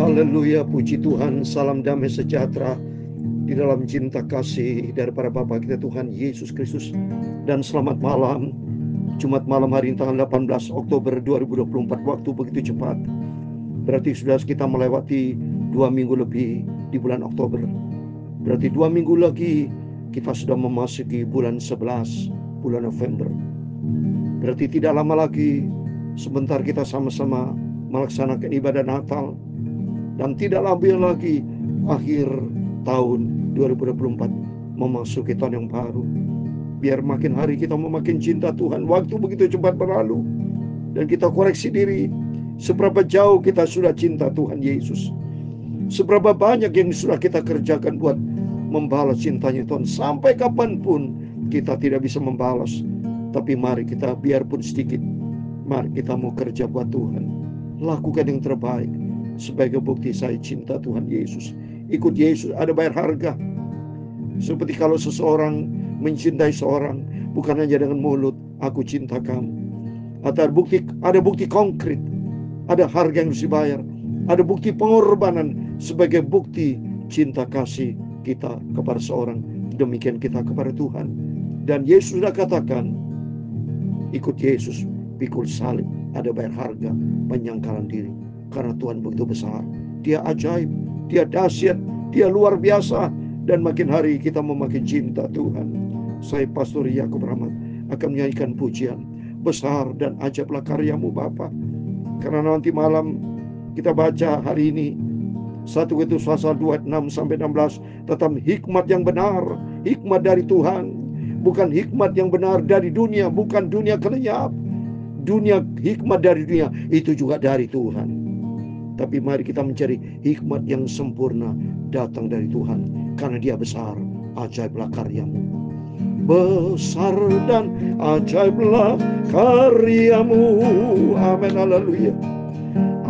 Haleluya, puji Tuhan. Salam damai sejahtera di dalam cinta kasih daripada Bapa kita Tuhan Yesus Kristus. Dan selamat malam, Jumat malam hari ini tanggal 18 Oktober 2024. Waktu begitu cepat. Berarti sudah kita melewati 2 minggu lebih di bulan Oktober. Berarti 2 minggu lagi kita sudah memasuki bulan 11, bulan November. Berarti tidak lama lagi sebentar kita sama-sama melaksanakan ibadah Natal. Dan tidak lama lagi akhir tahun 2024 memasuki tahun yang baru. Biar makin hari kita memakin cinta Tuhan. Waktu begitu cepat berlalu. Dan kita koreksi diri. Seberapa jauh kita sudah cinta Tuhan Yesus. Seberapa banyak yang sudah kita kerjakan buat membalas cintanya Tuhan. Sampai kapanpun kita tidak bisa membalas. Tapi mari kita biarpun sedikit. Mari kita mau kerja buat Tuhan. Lakukan yang terbaik. Sebagai bukti saya cinta Tuhan Yesus. Ikut Yesus, ada bayar harga. Seperti kalau seseorang mencintai seorang, bukan hanya dengan mulut, aku cinta kamu. Atau ada bukti konkret. Ada harga yang harus dibayar. Ada bukti pengorbanan sebagai bukti cinta kasih kita kepada seorang. Demikian kita kepada Tuhan. Dan Yesus sudah katakan, ikut Yesus, pikul salib, ada bayar harga, penyangkalan diri. Karena Tuhan begitu besar. Dia ajaib, Dia dahsyat, Dia luar biasa. Dan makin hari kita memakin cinta Tuhan. Saya Pastor Yakub Rahmat akan menyanyikan pujian. Besar dan ajaiblah karyamu Bapa. Karena nanti malam kita baca hari ini 1 Korintus pasal 26-16 tentang hikmat yang benar, hikmat dari Tuhan. Bukan hikmat yang benar dari dunia, bukan dunia kelenyap. Hikmat dari dunia itu juga dari Tuhan. Tapi mari kita mencari hikmat yang sempurna datang dari Tuhan. Karena Dia besar, ajaiblah karyamu. Besar dan ajaiblah karyamu. Amin, haleluya.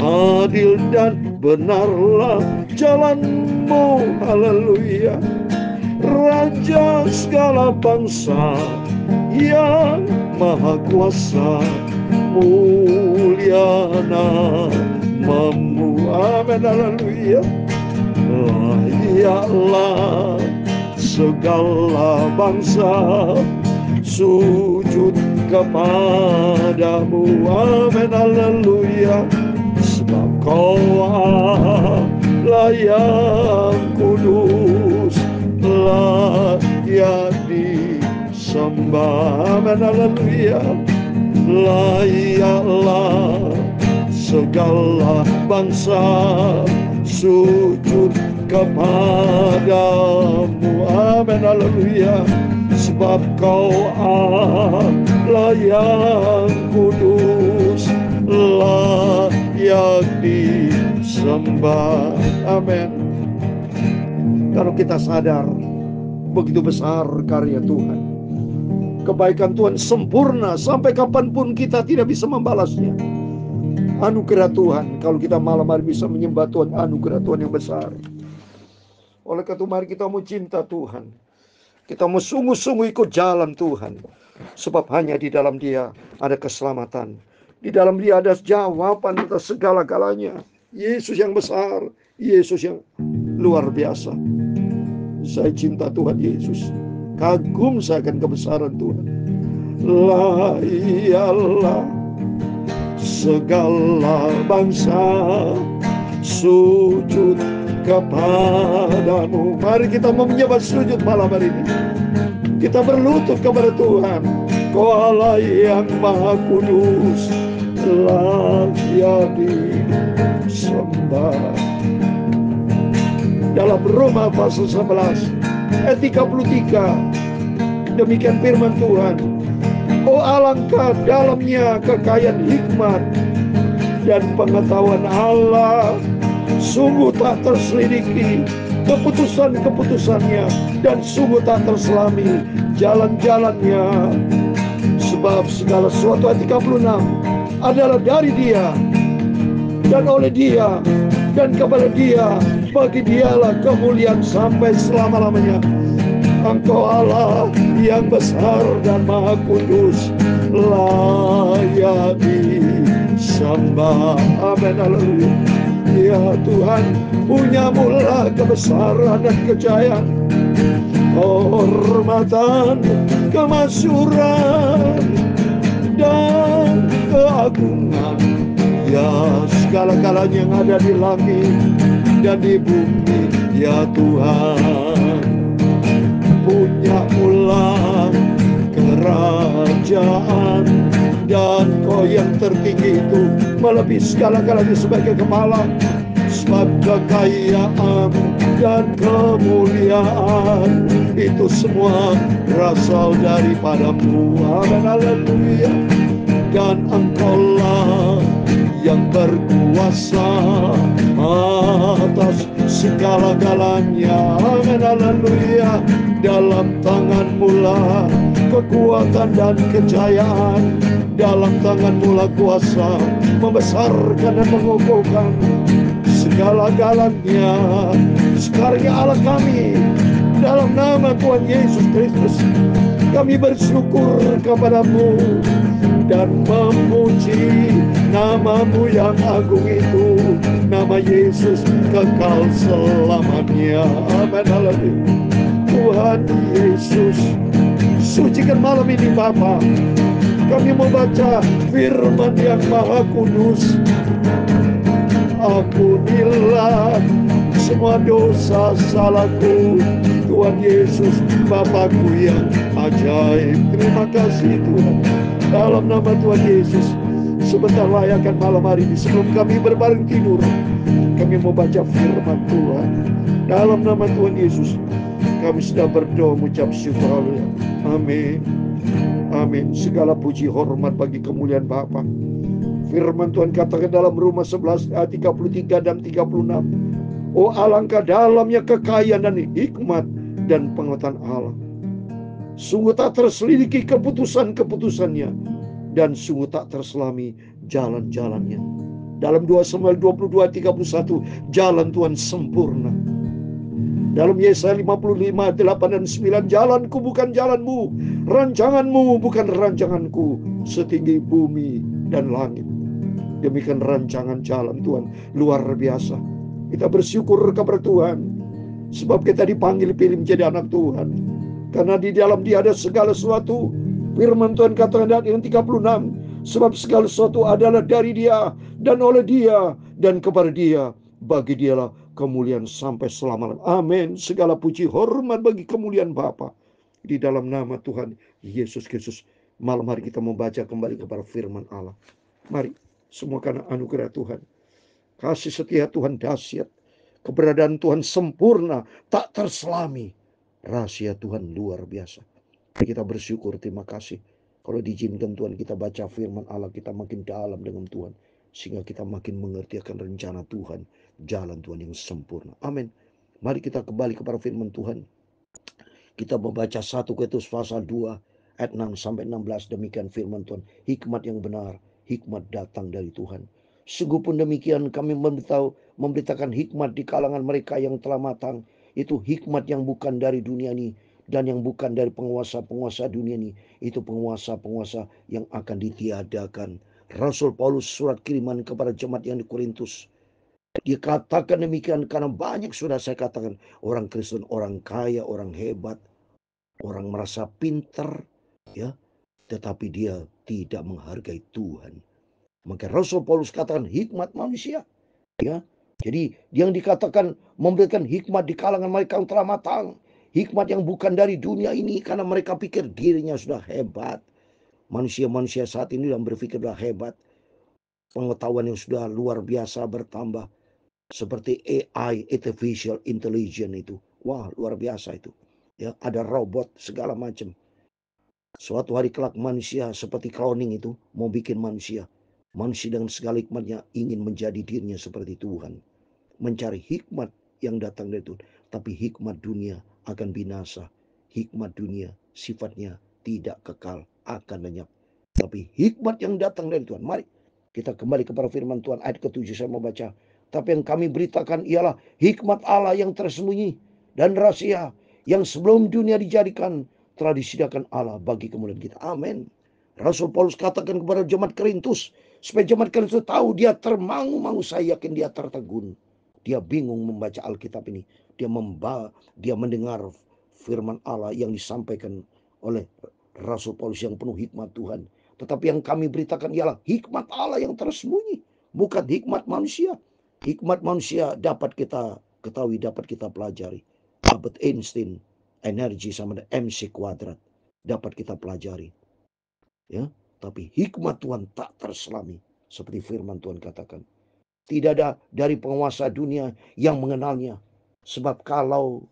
Adil dan benarlah jalanmu. Haleluya. Raja segala bangsa yang maha kuasa, mulia namamu. Amin, haleluya. Layaklah segala bangsa sujud kepadamu. Amin, haleluya. Sebab Kau Allah yang kudus, layak disembah. Amin, haleluya. Layaklah segala bangsa sujud kepadamu. Amin, haleluya. Sebab Kau Allah yang kudus, layak disembah. Amin. Kalau kita sadar begitu besar karya Tuhan, kebaikan Tuhan sempurna sampai kapanpun kita tidak bisa membalasnya. Anugerah Tuhan, kalau kita malam hari bisa menyembah Tuhan, anugerah Tuhan yang besar. Oleh karena itu mari kita mau cinta Tuhan. Kita mau sungguh-sungguh ikut jalan Tuhan. Sebab hanya di dalam Dia ada keselamatan. Di dalam Dia ada jawaban atas segala-galanya. Yesus yang besar, Yesus yang luar biasa. Saya cinta Tuhan Yesus. Kagum saya akan kebesaran Tuhan. Layaklah segala bangsa sujud kepadamu. Mari kita menyembah sujud malam hari ini. Kita berlutut kepada Tuhan. Kau Allah yang maha kudus, layak disembah. Dalam Roma pasal 11 ayat 33, demikian firman Tuhan. Oh, alangkah dalamnya kekayaan hikmat dan pengetahuan Allah, sungguh tak terselidiki keputusan-keputusannya, dan sungguh tak terselami jalan-jalannya. Sebab segala sesuatu, ayat 36, adalah dari Dia, dan oleh Dia, dan kepada Dia. Bagi Dialah kemuliaan sampai selama-lamanya. Engkau Allah yang besar dan maha kudus, layak disembah. Amin, haleluya. Ya Tuhan, punya mula kebesaran dan kejayaan, kehormatan, kemasyuran, dan keagungan. Ya segala-galanya yang ada di langit dan di bumi, ya Tuhan, punya mula kerajaan, dan Kau yang tertinggi itu melebihi segala-galanya sebagai kepala. Sebab kekayaan dan kemuliaan itu semua berasal daripada-Mu. Amin, haleluya. Dan Engkaulah yang berkuasa atas segala-galanya. Amin, haleluya. Dalam tangan-Mu lah kekuatan dan kejayaan, dalam tangan-Mu lah kuasa membesarkan dan mengukuhkan segala-galanya. Sekarang ya Allah kami, dalam nama Tuhan Yesus Kristus, kami bersyukur kepada-Mu dan memuji nama-Mu yang agung itu, nama Yesus kekal selamanya. Amin, haleluya. Tuhan Yesus, sucikan malam ini Bapa. Kami membaca firman yang maha kudus. Ampunilah semua dosa salahku, Tuhan Yesus, Bapakku yang ajaib. Terima kasih Tuhan. Dalam nama Tuhan Yesus, sebentar layakan malam hari ini sebelum kami berbaring tidur, kami mau baca firman Tuhan. Dalam nama Tuhan Yesus, kami sudah berdoa mengucap syukur. Haleluya. Amin. Amin. Segala puji hormat bagi kemuliaan Bapa. Firman Tuhan katakan dalam Roma 11 ayat 33 dan 36. Oh alangkah dalamnya kekayaan dan hikmat dan pengetahuan Allah. Sungguh tak terselidiki keputusan-keputusannya, dan sungguh tak terselami jalan-jalannya. Dalam 2 Samuel 22:31, jalan Tuhan sempurna. Dalam Yesaya 55, 8 dan 9, jalanku bukan jalanmu, rancanganmu bukan rancanganku, setinggi bumi dan langit. Demikian rancangan jalan Tuhan, luar biasa. Kita bersyukur kepada Tuhan, sebab kita dipanggil pilih menjadi anak Tuhan. Karena di dalam Dia ada segala sesuatu. Firman Tuhan katakan yang 36, sebab segala sesuatu adalah dari Dia, dan oleh Dia, dan kepada Dia. Bagi Dialah kemuliaan sampai selama-lamanya. Amin. Segala puji hormat bagi kemuliaan Bapa. Di dalam nama Tuhan Yesus Kristus, malam hari kita membaca kembali kepada firman Allah. Mari, semua karena anugerah Tuhan, kasih setia Tuhan dahsyat, keberadaan Tuhan sempurna, tak terselami, rahasia Tuhan luar biasa. Kita bersyukur, terima kasih. Kalau diizinkan Tuhan kita baca firman Allah, kita makin dalam dengan Tuhan, sehingga kita makin mengerti akan rencana Tuhan, jalan Tuhan yang sempurna. Amin. Mari kita kembali kepada firman Tuhan. Kita membaca 1 Korintus pasal 2 ayat 6 sampai 16. Demikian firman Tuhan. Hikmat yang benar, hikmat datang dari Tuhan. Sungguh pun demikian kami memberitakan hikmat di kalangan mereka yang telah matang. Itu hikmat yang bukan dari dunia ini, dan yang bukan dari penguasa-penguasa dunia ini. Itu penguasa-penguasa yang akan ditiadakan. Rasul Paulus surat kiriman kepada jemaat yang di Korintus, dia katakan demikian karena banyak sudah saya katakan, orang Kristen, orang kaya, orang hebat, orang merasa pintar, ya, tetapi dia tidak menghargai Tuhan. Maka Rasul Paulus katakan hikmat manusia, ya. Jadi yang dikatakan memberikan hikmat di kalangan mereka yang telah matang, hikmat yang bukan dari dunia ini, karena mereka pikir dirinya sudah hebat. Manusia-manusia saat ini yang berpikir sudah hebat, pengetahuan yang sudah luar biasa bertambah. Seperti AI, artificial intelligence itu. Wah, luar biasa itu. Ya, ada robot segala macam. Suatu hari kelak manusia seperti cloning itu mau bikin manusia. Manusia dengan segala hikmatnya ingin menjadi dirinya seperti Tuhan. Mencari hikmat yang datang dari Tuhan. Tapi hikmat dunia akan binasa. Hikmat dunia sifatnya tidak kekal, akan lenyap. Tapi hikmat yang datang dari Tuhan. Mari kita kembali kepada firman Tuhan. Ayat ke-7 saya mau baca. Tapi yang kami beritakan ialah hikmat Allah yang tersembunyi dan rahasia yang sebelum dunia dijadikan telah disediakan Allah bagi kemuliaan kita. Amin. Rasul Paulus katakan kepada jemaat Korintus, Supaya jemaat kalian itu tahu dia termangu-mangu. Saya yakin dia tertegun. Dia bingung membaca Alkitab ini. Dia mendengar firman Allah yang disampaikan oleh Rasul Paulus yang penuh hikmat Tuhan. Tetapi yang kami beritakan ialah hikmat Allah yang tersembunyi, bukan hikmat manusia. Hikmat manusia dapat kita ketahui, dapat kita pelajari. Albert Einstein, energi sama dengan MC kuadrat, dapat kita pelajari. Ya, tapi hikmat Tuhan tak terselami, seperti firman Tuhan katakan. Tidak ada dari penguasa dunia yang mengenalnya. Sebab kalau,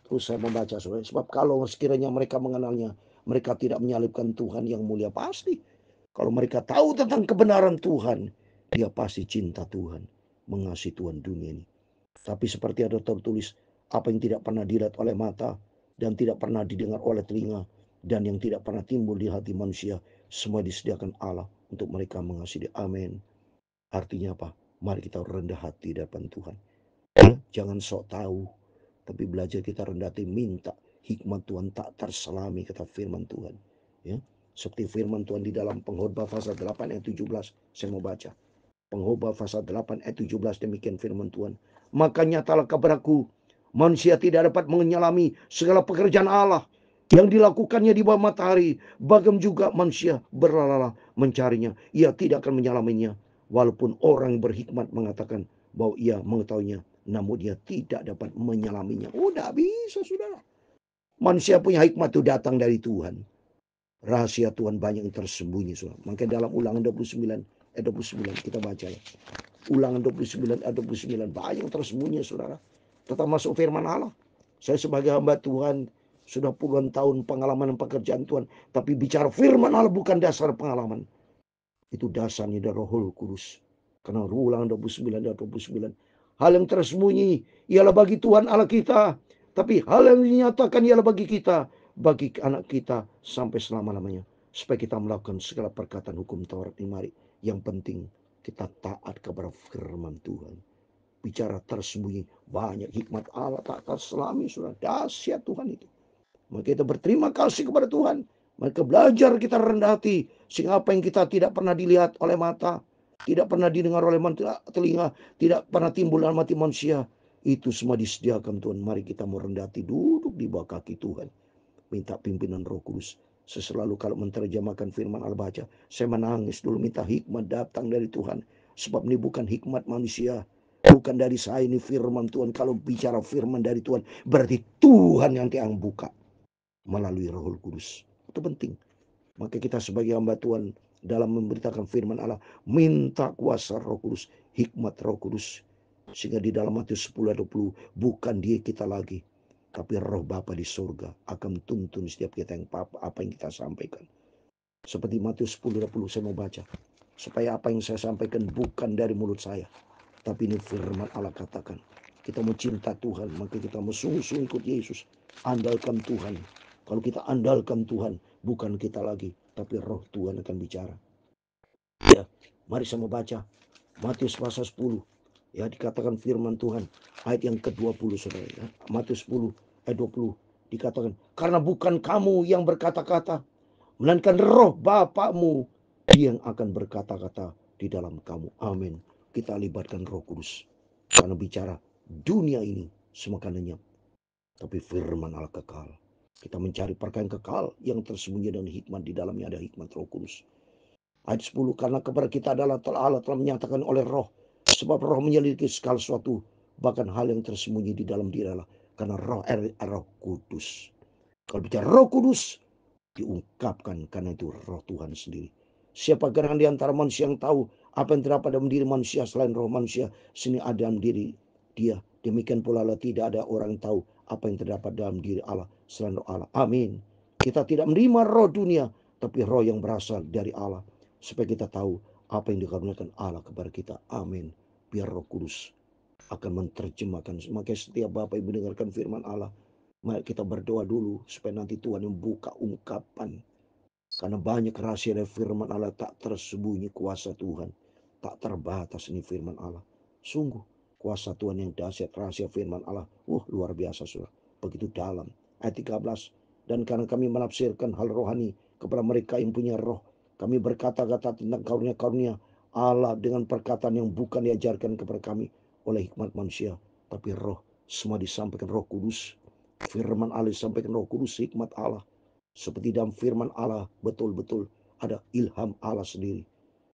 terus saya membaca, sebab kalau sekiranya mereka mengenalnya, mereka tidak menyalibkan Tuhan yang mulia. Pasti. Kalau mereka tahu tentang kebenaran Tuhan, dia pasti cinta Tuhan, mengasihi Tuhan dunia ini. Tapi seperti ada tertulis, apa yang tidak pernah dilihat oleh mata, dan tidak pernah didengar oleh telinga, dan yang tidak pernah timbul di hati manusia, semua disediakan Allah untuk mereka mengasihi. Amin. Artinya apa? Mari kita rendah hati di depan Tuhan. Ya, jangan sok tahu, tapi belajar kita rendah hati, minta hikmat Tuhan tak terselami, kata firman Tuhan. Ya, seperti firman Tuhan di dalam Pengkhotbah pasal 8 ayat 17. Saya mau baca. Pengkhotbah pasal 8 ayat 17, demikian firman Tuhan. Maka nyatalah kepadaku, manusia tidak dapat menyelami segala pekerjaan Allah yang dilakukannya di bawah matahari. Bagaimana juga manusia berlalah mencarinya, ia tidak akan menyelaminya. Walaupun orang berhikmat mengatakan bahwa ia mengetahuinya, namun dia tidak dapat menyelaminya. Udah bisa, saudara. Manusia punya hikmat itu datang dari Tuhan. Rahasia Tuhan banyak yang tersembunyi, saudara. Makanya dalam Ulangan 29 ayat 29 kita baca ya. Ulangan 29 ayat 29 banyak yang tersembunyi, saudara. Tetap masuk firman Allah. Saya sebagai hamba Tuhan sudah puluhan tahun pengalaman dan pekerjaan Tuhan, tapi bicara firman Allah bukan dasar pengalaman. Itu dasarnya dari Roh Kudus. Karena Ulangan 29 ayat 29. Hal yang tersembunyi ialah bagi Tuhan Allah kita, tapi hal yang dinyatakan ialah bagi kita, bagi anak kita sampai selama-lamanya, supaya kita melakukan segala perkataan hukum Taurat ini. Mari, yang penting kita taat kepada firman Tuhan. Bicara tersembunyi, banyak hikmat Allah tak terselami, sudah dahsyat Tuhan itu. Maka kita berterima kasih kepada Tuhan. Maka belajar kita rendah hati, sehingga apa yang kita tidak pernah dilihat oleh mata, tidak pernah didengar oleh telinga, tidak pernah timbul dalam hati manusia, itu semua disediakan Tuhan. Mari kita mau rendah hati, duduk di bawah kaki Tuhan, minta pimpinan Roh Kudus. Saya selalu kalau menerjemahkan firman Allah baca, saya menangis dulu, minta hikmat datang dari Tuhan. Sebab ini bukan hikmat manusia, bukan dari saya, ini firman Tuhan. Kalau bicara firman dari Tuhan, berarti Tuhan yang buka melalui Roh Kudus. Itu penting. Maka kita sebagai hamba Tuhan dalam memberitakan firman Allah, minta kuasa Roh Kudus, hikmat Roh Kudus. Sehingga di dalam Matius 10:20, bukan dia kita lagi, tapi Roh Bapa di surga akan tuntun setiap kita yang apa yang kita sampaikan. Seperti Matius 10:20 saya mau baca. Supaya apa yang saya sampaikan bukan dari mulut saya, tapi ini firman Allah katakan. Kita mau cinta Tuhan, maka kita mau sungguh-sungguh ikut Yesus. Andalkan Tuhan. Kalau kita andalkan Tuhan, bukan kita lagi, tapi Roh Tuhan akan bicara. Ya, mari saya mau baca Matius pasal 10. Ya, dikatakan firman Tuhan ayat yang ke-20, saudara. Ya. Matius 10 ayat 20 dikatakan, karena bukan kamu yang berkata-kata, melainkan Roh Bapamu yang akan berkata-kata di dalam kamu. Amin. Kita libatkan Roh Kudus. Karena bicara dunia ini semua akan lenyap, tapi firman Allah kekal. Kita mencari perkara yang kekal yang tersembunyi dan hikmat, di dalamnya ada hikmat Roh Kudus. Ayat 10, karena kepada kita adalah Allah telah menyatakan oleh Roh, sebab Roh menyelidiki segala sesuatu, bahkan hal yang tersembunyi di dalam diri Allah, karena Roh Kudus. Kalau bicara Roh Kudus diungkapkan, karena itu Roh Tuhan sendiri. Siapa gerangan di antara manusia yang tahu apa yang terdapat dalam diri manusia selain roh manusia sini ada dalam diri dia? Demikian pula tidak ada orang yang tahu apa yang terdapat dalam diri Allah selain roh Allah. Amin. Kita tidak menerima roh dunia, tapi roh yang berasal dari Allah, supaya kita tahu apa yang dikaruniakan Allah kepada kita. Amin. Biar Roh Kudus akan menerjemahkan. Makanya setiap Bapak Ibu mendengarkan firman Allah, mari kita berdoa dulu supaya nanti Tuhan membuka ungkapan. Karena banyak rahasia dari firman Allah tak tersembunyi, kuasa Tuhan tak terbatas. Ini firman Allah. Sungguh kuasa Tuhan yang dahsyat, rahasia firman Allah. Luar biasa, saudara. Begitu dalam. Ayat 13. Dan karena kami menafsirkan hal rohani kepada mereka yang punya roh, Kami berkata-kata tentang karunia-karunia Allah dengan perkataan yang bukan diajarkan kepada kami oleh hikmat manusia, tapi roh. Semua disampaikan Roh Kudus. Firman Allah disampaikan Roh Kudus, hikmat Allah. Seperti dalam firman Allah betul-betul ada ilham Allah sendiri.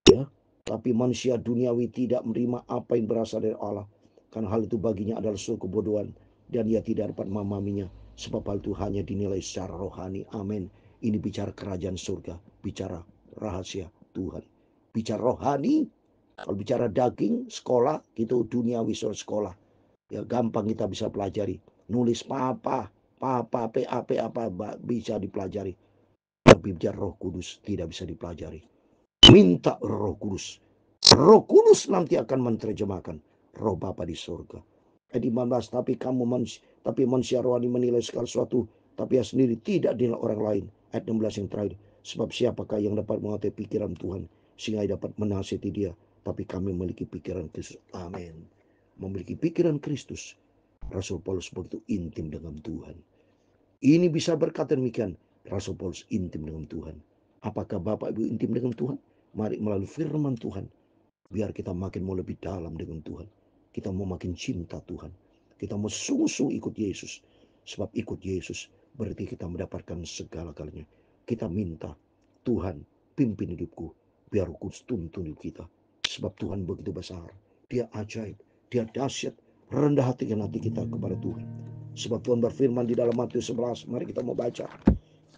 Ya, tapi manusia duniawi tidak menerima apa yang berasal dari Allah, karena hal itu baginya adalah suatu kebodohan dan ia tidak dapat memahaminya, sebab hal itu hanya dinilai secara rohani. Amin. Ini bicara kerajaan surga, bicara rahasia Tuhan, bicara rohani. Kalau bicara daging, sekolah gitu, duniawi sekolah, ya gampang kita bisa pelajari. Nulis papa PAP apa bisa dipelajari. Tapi bicara Roh Kudus tidak bisa dipelajari. Minta Roh Kudus. Roh Kudus nanti akan menerjemahkan Roh Bapa di surga. Ayat 15, tapi manusia rohani menilai segala sesuatu, tapi ia sendiri tidak dinilai orang lain. Ayat 16 yang terakhir, sebab siapakah yang dapat mengetahui pikiran Tuhan sehingga ia dapat menasihati dia? Tapi kami memiliki pikiran Kristus. Amin. Memiliki pikiran Kristus. Rasul Paulus begitu intim dengan Tuhan. Ini bisa berkata demikian, Rasul Paulus intim dengan Tuhan. Apakah Bapak Ibu intim dengan Tuhan? Mari melalui firman Tuhan, biar kita makin mau lebih dalam dengan Tuhan. Kita mau makin cinta Tuhan. Kita mau sungguh-sungguh ikut Yesus. Sebab ikut Yesus berarti kita mendapatkan segala-galanya. Kita minta, Tuhan pimpin hidupku, biar Roh Kudus tuntun hidup kita. Sebab Tuhan begitu besar, Dia ajaib, Dia dahsyat. Rendah hatikan hati kita kepada Tuhan. Sebab Tuhan berfirman di dalam Matius 11, mari kita mau baca.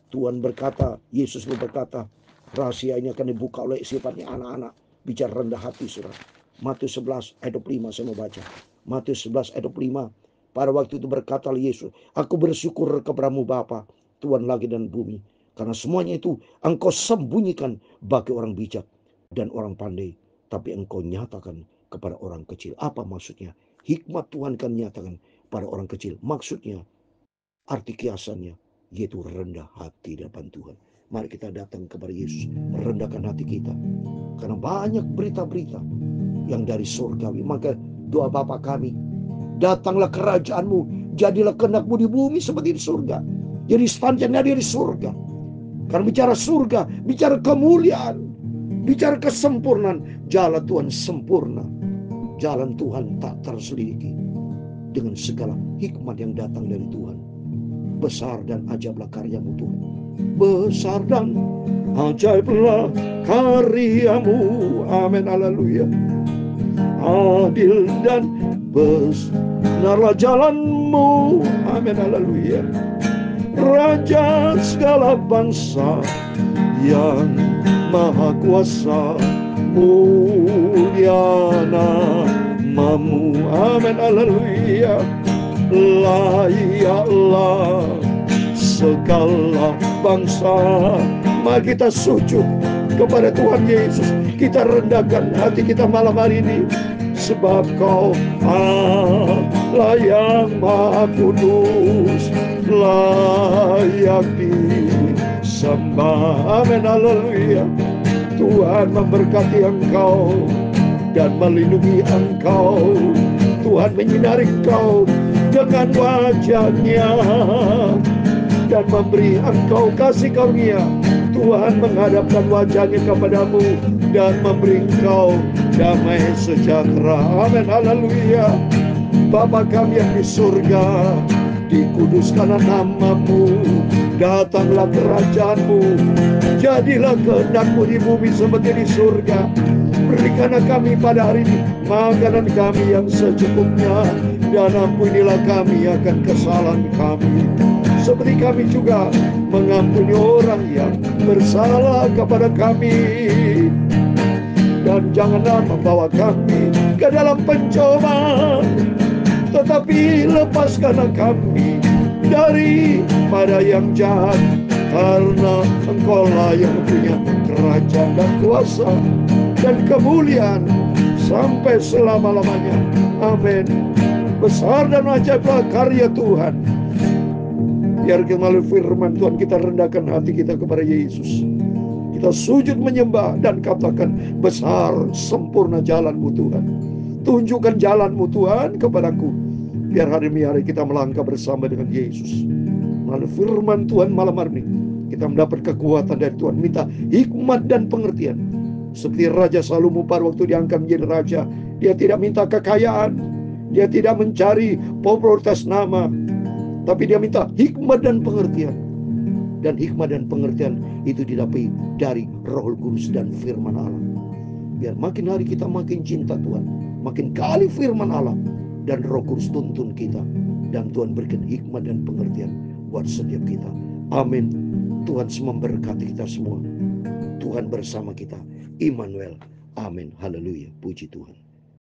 Tuhan berkata, Yesus berkata, rahasia ini akan dibuka oleh sifatnya anak-anak. Bicara rendah hati, saudara. Matius 11 ayat 25 saya mau baca. Matius 11 ayat 25. Pada waktu itu berkata Yesus, aku bersyukur kepadamu Bapa, Tuhan langit dan bumi. Karena semuanya itu engkau sembunyikan bagi orang bijak dan orang pandai. Tapi engkau nyatakan kepada orang kecil. Apa maksudnya? Hikmat Tuhan kan nyatakan pada orang kecil. Maksudnya, arti kiasannya, yaitu rendah hati di depan Tuhan. Mari kita datang kepada Yesus, rendahkan hati kita. Karena banyak berita-berita yang dari surgawi. Maka doa Bapa kami, datanglah kerajaanmu, jadilah kehendak-mu di bumi seperti di surga. Jadi standarnya di surga. Karena bicara surga, bicara kemuliaan, bicara kesempurnaan. Jalan Tuhan sempurna. Jalan Tuhan tak terselidiki. Dengan segala hikmat yang datang dari Tuhan. Besar dan ajaiblah karyamu Tuhan. Besar dan ajaiblah karyamu. Amin, haleluya. Adil dan benarlah jalanmu. Amin, haleluya. Raja segala bangsa yang maha kuasa, mulia namamu. Amin, haleluya. Layaklah segala bangsa. Mari kita sujud kepada Tuhan Yesus. Kita rendahkan hati kita malam hari ini. Sebab Kau Allah yang maha kudus, layak disembah. Amin, haleluya. Tuhan memberkati engkau dan melindungi engkau. Tuhan menyinari engkau dengan wajah-Nya dan memberi engkau kasih karunia. Tuhan menghadapkan wajah-Nya kepadamu dan memberi engkau damai sejahtera. Amin, haleluya. Bapa kami yang di surga, dikuduskanlah nama-Mu, datanglah kerajaan-Mu, jadilah kehendak-Mu di bumi seperti di surga. Berikanlah kami pada hari ini makanan kami yang secukupnya, dan ampunilah kami akan kesalahan kami, seperti kami juga mengampuni orang yang bersalah kepada kami. Dan janganlah membawa kami ke dalam pencobaan, tetapi lepaskanlah kami daripada yang jahat, karena Engkau-lah yang punya kerajaan dan kuasa dan kemuliaan sampai selama-lamanya. Amin. Besar dan ajaiblah karya Tuhan. Biar melalui firman Tuhan kita rendahkan hati kita kepada Yesus. Kita sujud menyembah dan katakan, besar sempurna jalan-Mu Tuhan. Tunjukkan jalan-Mu Tuhan kepadaku. Biar hari ini kita melangkah bersama dengan Yesus. Melalui firman Tuhan malam hari ini, Kita mendapat kekuatan dari Tuhan. Minta hikmat dan pengertian. Seperti Raja Salomo pada waktu diangkat menjadi raja, dia tidak minta kekayaan, dia tidak mencari popularitas nama, tapi dia minta hikmat dan pengertian. Dan hikmat dan pengertian itu didapat dari Roh Kudus dan firman Allah. Biar makin hari kita makin cinta Tuhan, makin kali firman Allah dan Roh Kudus tuntun kita, dan Tuhan berikan hikmat dan pengertian buat setiap kita. Amin. Tuhan memberkati kita semua. Tuhan bersama kita. Immanuel. Amin. Haleluya. Puji Tuhan.